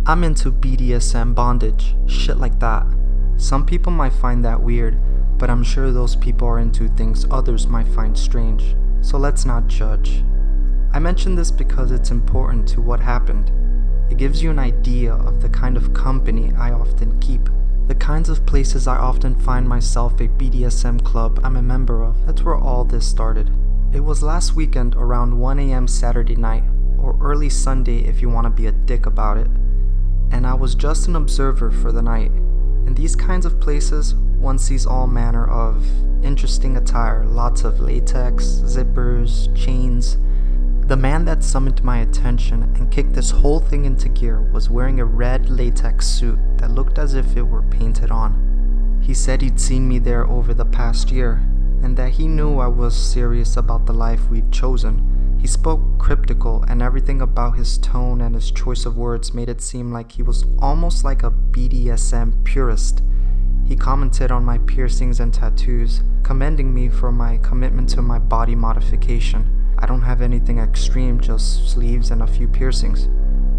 I'm into BDSM bondage, shit like that. Some people might find that weird, but I'm sure those people are into things others might find strange, so let's not judge. I mention this because it's important to what happened. It gives you an idea of the kind of company I often keep. The kinds of places I often find myself a BDSM club I'm a member of. That's where all this started. It was last weekend around 1 a.m. Saturday night, or early Sunday if you want to be a dick about it. And I was just an observer for the night. In these kinds of places, one sees all manner of interesting attire, lots of latex, zippers, chains. The man that summoned my attention and kicked this whole thing into gear was wearing a red latex suit that looked as if it were painted on. He said he'd seen me there over the past year, and that he knew I was serious about the life we'd chosen. He spoke cryptical, and everything about his tone and his choice of words made it seem like he was almost like a BDSM purist. He commented on my piercings and tattoos, commending me for my commitment to my body modification. I don't have anything extreme, just sleeves and a few piercings.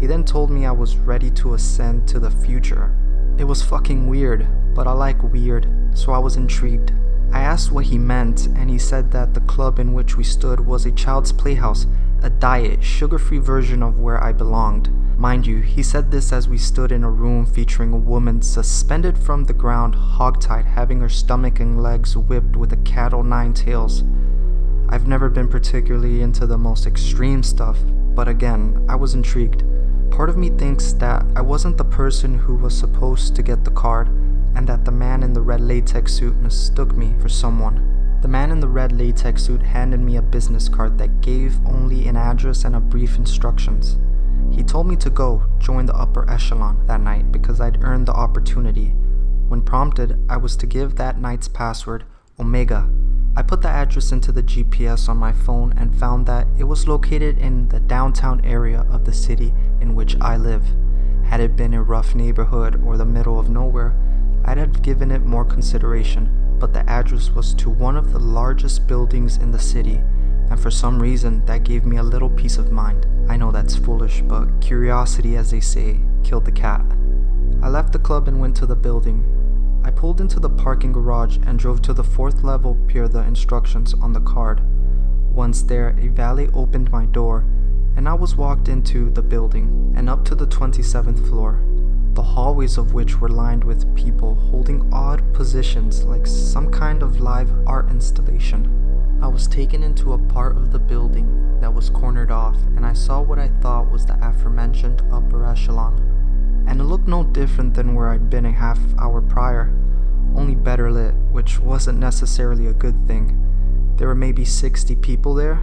He then told me I was ready to ascend to the future. It was fucking weird, but I like weird, so I was intrigued. I asked what he meant, and he said that the club in which we stood was a child's playhouse, a diet, sugar-free version of where I belonged. Mind you, he said this as we stood in a room featuring a woman suspended from the ground, hogtied, having her stomach and legs whipped with a cat o' nine tails. I've never been particularly into the most extreme stuff, but again, I was intrigued. Part of me thinks that I wasn't the person who was supposed to get the card, and that the man in the red latex suit mistook me for someone. The man in the red latex suit handed me a business card that gave only an address and a brief instructions. He told me to go join the upper echelon that night because I'd earned the opportunity. When prompted, I was to give that night's password, Omega. I put the address into the GPS on my phone and found that it was located in the downtown area of the city in which I live. Had it been a rough neighborhood or the middle of nowhere, I'd have given it more consideration, but the address was to one of the largest buildings in the city, and for some reason that gave me a little peace of mind. I know that's foolish, but curiosity, as they say, killed the cat. I left the club and went to the building. I pulled into the parking garage and drove to the 4th level per the instructions on the card. Once there, a valet opened my door, and I was walked into the building and up to the 27th floor, the hallways of which were lined with people holding odd positions like some kind of live art installation. I was taken into a part of the building that was cornered off, and I saw what I thought was the aforementioned upper echelon. And it looked no different than where I'd been a half hour prior, only better lit, which wasn't necessarily a good thing. There were maybe 60 people there,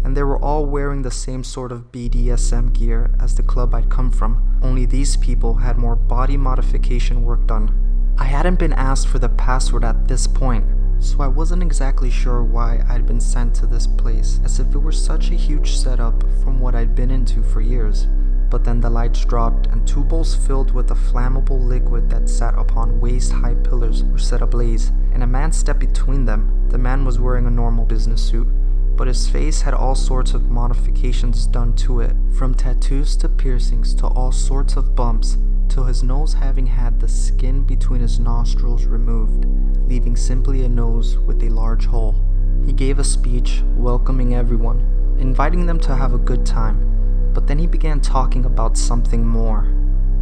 and they were all wearing the same sort of BDSM gear as the club I'd come from, only these people had more body modification work done. I hadn't been asked for the password at this point, so I wasn't exactly sure why I'd been sent to this place, as if it were such a huge setup from what I'd been into for years. But then the lights dropped and 2 bowls filled with a flammable liquid that sat upon waist-high pillars were set ablaze, and a man stepped between them. The man was wearing a normal business suit, but his face had all sorts of modifications done to it, from tattoos to piercings to all sorts of bumps, till his nose having had the skin between his nostrils removed, leaving simply a nose with a large hole. He gave a speech welcoming everyone, inviting them to have a good time. But then he began talking about something more.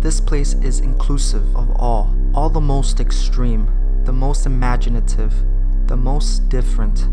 This place is inclusive of all the most extreme, the most imaginative, the most different.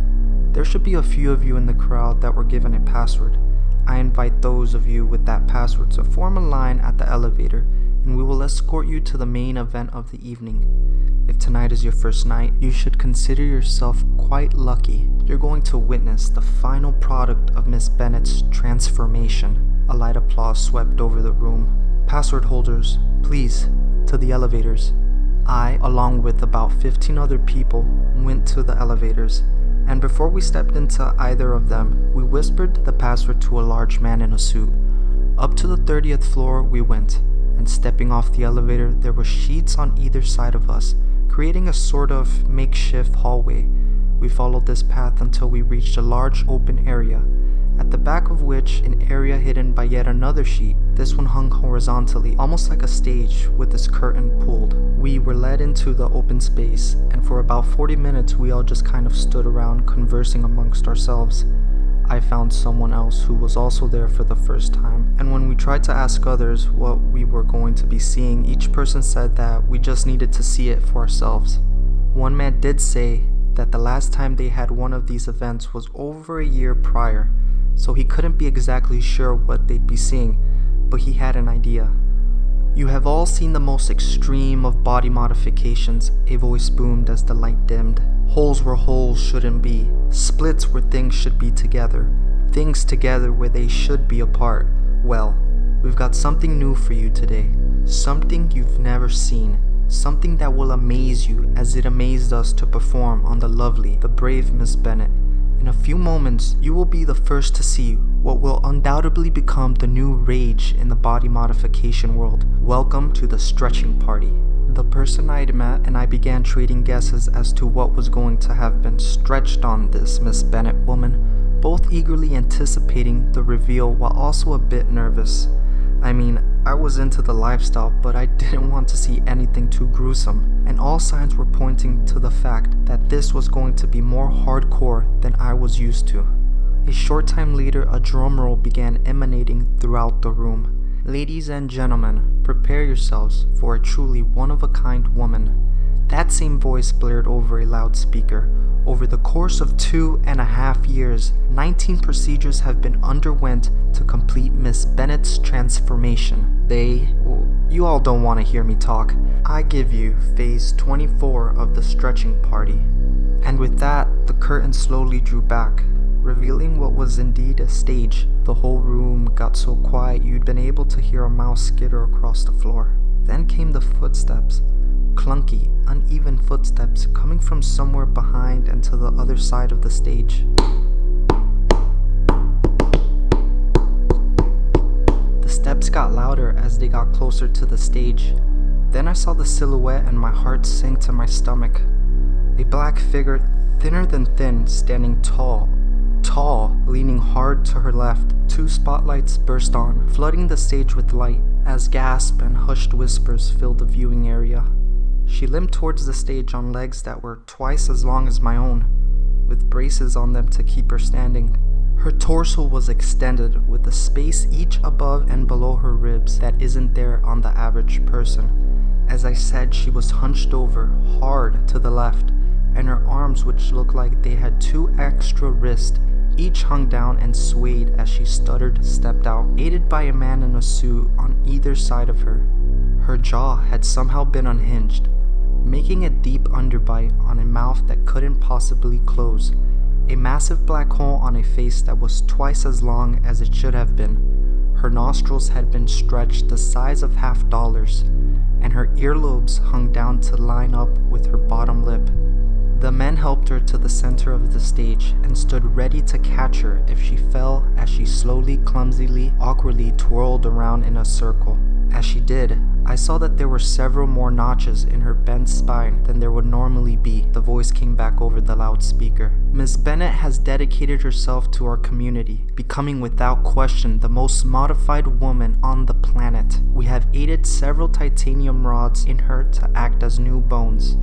There should be a few of you in the crowd that were given a password. I invite those of you with that password to form a line at the elevator, and we will escort you to the main event of the evening. If tonight is your first night, you should consider yourself quite lucky. You're going to witness the final product of Miss Bennett's transformation. A light applause swept over the room. Password holders, please, to the elevators. I, along with about 15 other people, went to the elevators, and before we stepped into either of them, we whispered the password to a large man in a suit. Up to the 30th floor we went, and stepping off the elevator, there were sheets on either side of us, creating a sort of makeshift hallway. We followed this path until we reached a large open area. at the back of which an area hidden by yet another sheet. This one hung horizontally, almost like a stage with its curtain pulled. We were led into the open space, and for about 40 minutes we all just kind of stood around conversing amongst ourselves. I found someone else who was also there for the first time, and when we tried to ask others what we were going to be seeing, each person said that we just needed to see it for ourselves. One man did say that the last time they had one of these events was over a year prior, so he couldn't be exactly sure what they'd be seeing, but he had an idea. "You have all seen the most extreme of body modifications," a voice boomed as the light dimmed. "Holes where holes shouldn't be, splits where things should be together, things together where they should be apart. Well, we've got something new for you today, something you've never seen, something that will amaze you as it amazed us to perform on the lovely, the brave Miss Bennett. In a few moments, you will be the first to see what will undoubtedly become the new rage in the body modification world. Welcome to the stretching party." The person I'd met and I began trading guesses as to what was going to have been stretched on this Miss Bennett woman, both eagerly anticipating the reveal while also a bit nervous. I mean, I was into the lifestyle, but I didn't want to see anything too gruesome, and all signs were pointing to the fact that this was going to be more hardcore than I was used to. A short time later, a drum roll began emanating throughout the room. "Ladies and gentlemen, prepare yourselves for a truly one-of-a-kind woman." That same voice blared over a loudspeaker. "Over the course of 2.5 years, 19 procedures have been underwent to complete Miss Bennett's transformation. You all don't want to hear me talk. I give you phase 24 of the stretching party." And with that, the curtain slowly drew back, revealing what was indeed a stage. The whole room got so quiet you'd been able to hear a mouse skitter across the floor. Then came the footsteps. Clunky, uneven footsteps coming from somewhere behind and to the other side of the stage. The steps got louder as they got closer to the stage. Then I saw the silhouette and my heart sank to my stomach. A black figure, thinner than thin, standing tall, leaning hard to her left. 2 spotlights burst on, flooding the stage with light as gasps and hushed whispers filled the viewing area. She limped towards the stage on legs that were twice as long as my own, with braces on them to keep her standing. Her torso was extended, with a space each above and below her ribs that isn't there on the average person. As I said, she was hunched over, hard to the left, and her arms, which looked like they had 2 extra wrists, each hung down and swayed as she stuttered, stepped out, aided by a man in a suit on either side of her. Her jaw had somehow been unhinged, making a deep underbite on a mouth that couldn't possibly close, a massive black hole on a face that was twice as long as it should have been. Her nostrils had been stretched the size of $50, and her earlobes hung down to line up with her bottom lip. The men helped her to the center of the stage and stood ready to catch her if she fell as she slowly, clumsily, awkwardly twirled around in a circle. As she did, I saw that there were several more notches in her bent spine than there would normally be. The voice came back over the loudspeaker. "Miss Bennett has dedicated herself to our community, becoming without question the most modified woman on the planet. We have aided several titanium rods in her to act as new bones,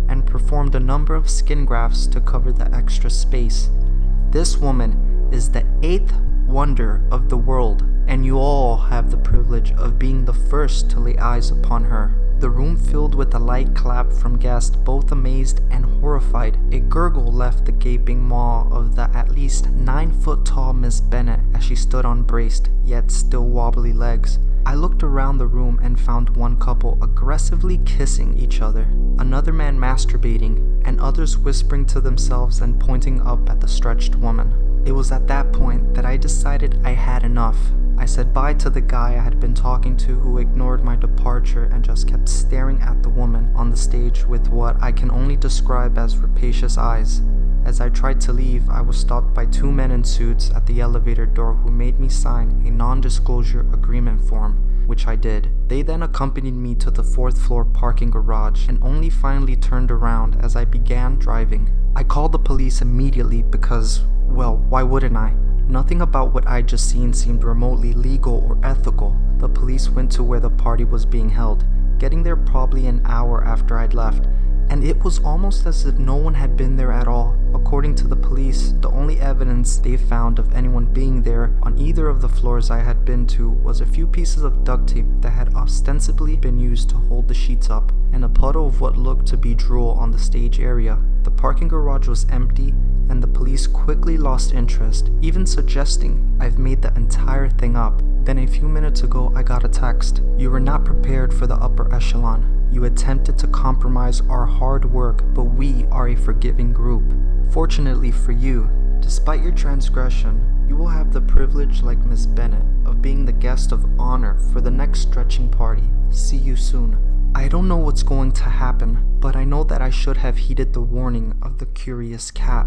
and performed a number of skin grafts to cover the extra space. This woman is the 8th wonder of the world, and you all have the privilege of being the first to lay eyes upon her." The room filled with a light clap from guests both amazed and horrified. A gurgle left the gaping maw of the at least 9-foot-tall Miss Bennett as she stood on braced, yet still wobbly legs. I looked around the room and found one couple aggressively kissing each other, another man masturbating, and others whispering to themselves and pointing up at the stretched woman. It was at that point that I decided I had enough. I said bye to the guy I had been talking to, who ignored my departure and just kept staring at the woman on the stage with what I can only describe as rapacious eyes. As I tried to leave, I was stopped by 2 men in suits at the elevator door who made me sign a non-disclosure agreement form, which I did. They then accompanied me to the 4th floor parking garage and only finally turned around as I began driving. I called the police immediately because, well, why wouldn't I? Nothing about what I'd just seen seemed remotely legal or ethical. The police went to where the party was being held, getting there probably an hour after I'd left, and it was almost as if no one had been there at all. According to the police, the only evidence they found of anyone being there on either of the floors I had been to was a few pieces of duct tape that had ostensibly been used to hold the sheets up, and a puddle of what looked to be drool on the stage area. The parking garage was empty, and the police quickly lost interest, even suggesting I've made the entire thing up. Then a few minutes ago, I got a text. You were not prepared for the upper echelon. You attempted to compromise our hard work, but we are a forgiving group. Fortunately for you, despite your transgression, you will have the privilege, like Miss Bennett, of being the guest of honor for the next stretching party. See you soon. I don't know what's going to happen, but I know that I should have heeded the warning of the curious cat.